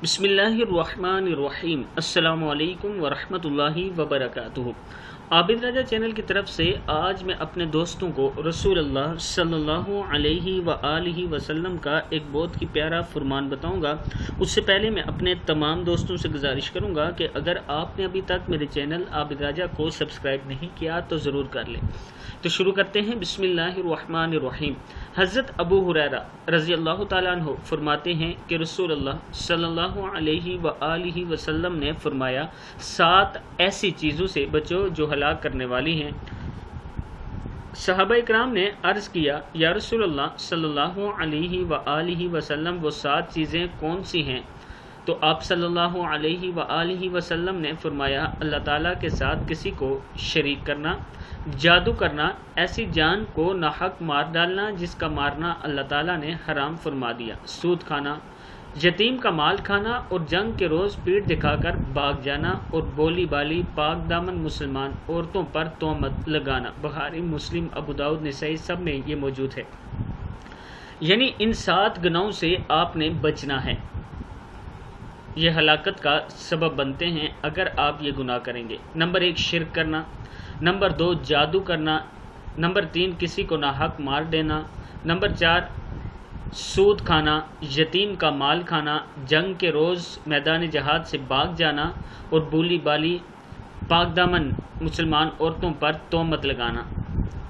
बिस्मिल्लाहिर्रहमानिर्रहीम। अस्सलाम वालेकुम वरहमतुल्लाहि वबरकातुहू। आबिद राजा चैनल की तरफ से आज मैं अपने दोस्तों को रसूल अल्लाह सल्लल्लाहु अलैहि व आलिहि वसल्लम का एक बहुत ही प्यारा फरमान बताऊंगा। उससे पहले मैं अपने तमाम दोस्तों से गुजारिश करूंगा कि अगर आपने अभी तक मेरे चैनल आबिद राजा को सब्सक्राइब नहीं किया तो ज़रूर कर लें। तो शुरू करते हैं। बिस्मिल्लाहिर्रहमानिर्रहीम। हज़रत अबू हुरैरा रज़ी अल्लाह ताला अन्हु फरमाते हैं कि रसूल अल्लाह सल्लल्लाहु अलैहि व आलिहि वसल्लम ने फरमाया, 7 ऐसी चीज़ों से बचो जो हलाक करने वाली हैं। सहाबा इकराम ने अर्ज़ किया, या रसूल अल्लाह सल्लल्लाहु अलैहि व आलिहि वसल्लम वो 7 चीज़ें कौन सी हैं? तो आप सल्लल्लाहु अलैहि व आलिहि वसल्लम ने फरमाया, अल्लाह ताला के साथ किसी को शरीक करना, जादू करना, ऐसी जान को नाहक मार डालना जिसका मारना अल्लाह ताला ने हराम फरमा दिया, सूद खाना, यतीम का माल खाना और जंग के रोज़ पीठ दिखाकर भाग जाना और बोली बाली पाक दामन मुसलमान औरतों पर तोहमत लगाना। बुखारी, मुस्लिम, अबू दाऊद, निसाई सब में ये मौजूद है। यानी इन 7 गुनाहों से आपने बचना है। ये हलाकत का सबब बनते हैं अगर आप ये गुनाह करेंगे। नंबर 1 शिर्क करना, नंबर 2 जादू करना, नंबर 3 किसी को नाहक मार देना, नंबर 4 सूद खाना, यतीम का माल खाना, जंग के रोज़ मैदान जहाद से भाग जाना और बोली बाली पाक दामन मुसलमान औरतों पर तोहमत लगाना।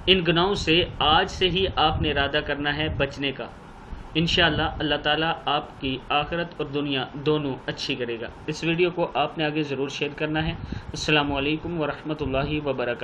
इन गुनाहों से आज से ही आपने इरादा करना है बचने का। इंशाअल्लाह अल्लाह ताला आपकी आखिरत और दुनिया दोनों अच्छी करेगा। इस वीडियो को आपने आगे ज़रूर शेयर करना है। अस्सलामु अलैकुम वरहमतुल्लाहि वबरकातुहू।